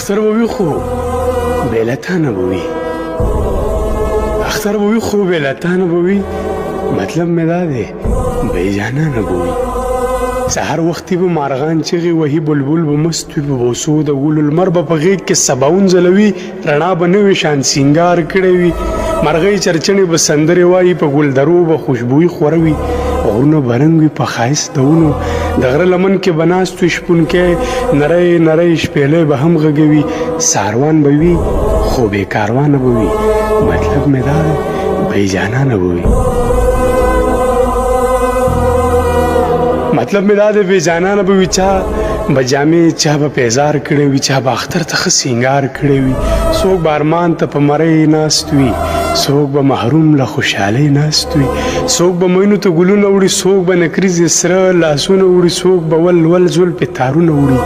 اختر به وي خو بې له تا نه به وي اختر به وي خو بې له تا نه به وي مطلب مې دا دی بې جانانه به وي سهار وختي به مارغان چغې وهي بلبل به مست وي په بوسو د ګلو لمر به په غېږ کې سباون ځلوي رڼا به نوي شان سینګار کړی وي مرغۍ چرچڼې به سندرې وایي په ګلدرو به خوشبويي خوره وي غرونه به رنګ وي په ښایست د ونو د غره لمن کې به ناست وي شپونکی نری نری شپېلی به هم غږوي ساروان به وي خو بې کاروانه به وي مطلب مې دا دی بې جانانه به وي مطلب مې دا دی بې جانانه به وي چا به جامې چا به پیزار کړی وي چا به اختر ته ښه سینګار کړی وي څوک به ارمان ته په مرۍ ناست وي څوک به محروم له خوشحالۍ ناست وي څوک به مینو ته ګلونه وړي څوک به نکریزې سره لاسونه وړي څوک به ول ول زلفې تارونه وړي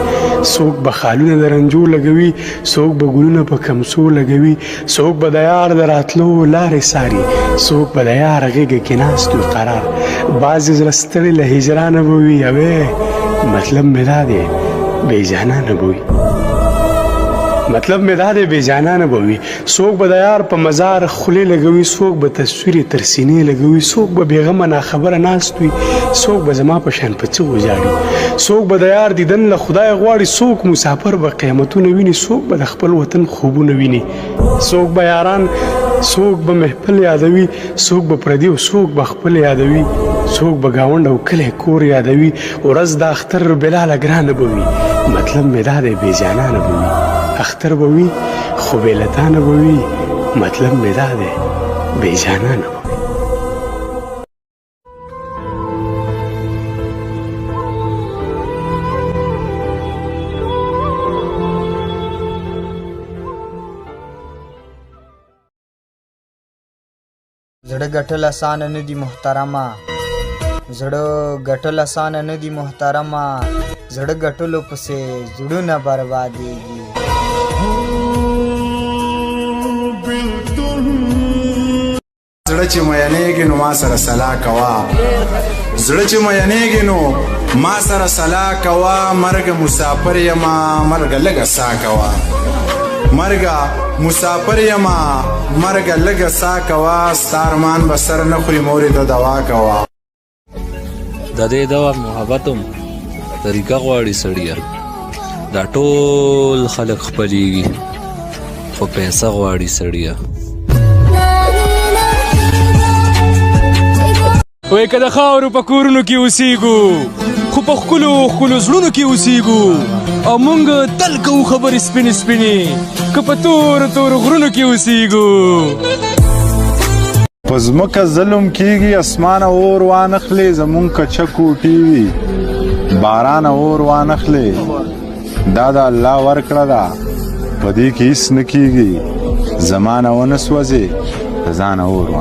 څوک به خالونه د رنجو لګوي څوک به ګلونه په کمڅو لګوي څوک به د یار د راتلو لارې څاري څوک به د یار غېږه کې ناست وي قرار بعضې زړه ستړي له هجرانه به وي یوې مطلب مې دا دی بې جانانه به وي مطلب مې دا دی بې جانانه به وي څوک به د یار په مزار خولې لګوي څوک به تصویر یې تر سینې لګوي څوک به بېغمه ناخبره ناست وي څوک به زما په شان په چغو ژاړي څوک به د یار دیدن له خدایه غواړي څوک مسافر به قیامتونه ویني څوک به د خپل وطن خوبونه ویني څوک به یاران څوک به محفل یادوي څوک به پردي او څوک به خپل یادوي څوک به ګاونډ او کلی کور یادوي ورځ د اختر بلاله ګرانه به وي مطلب مې دا دی بې جانانه به وي اختر به وي خو بې له تا نه به وي مطلب مې دا دی بې جانانه به وي زړه ګټل اسانه نه دي محترمه زړه ګټل اسانه نه دي محترمه زړه ګټلو پسې زړونه بربادېږي زړه چې مینېږي نو ما سره صلاح کوه زړه چې مینېږي نو ما سره صلاح کوه مرګ مسافر یما مرګ لږه سا کوه مرګه مسافر یما مرګ لږه سا کوه ستا ارمان به سر نه خوري مورې ته دوا کوه د دې دوا محبتم طریقه غواړي سړیه دا ټول خلک خپلېږي خو پیسه غواړي سړیه وای که د خاورو په کورونو کې اوسېږو خو په ښکلو ښکلو زړونو کې اوسېږو او موږ تل کوو خبرې سپینې سپینې که په تورو تورو غرونو کې اوسېږو په ځمکه ظلم کیږي اسمانه اور وانخلې زمونږ کچه کوټې وي بارانه اور وانخلې دا د الله ورکړه ده په دې کې هېڅ نه کیږي زمانه ونه سوځې د ځانه اور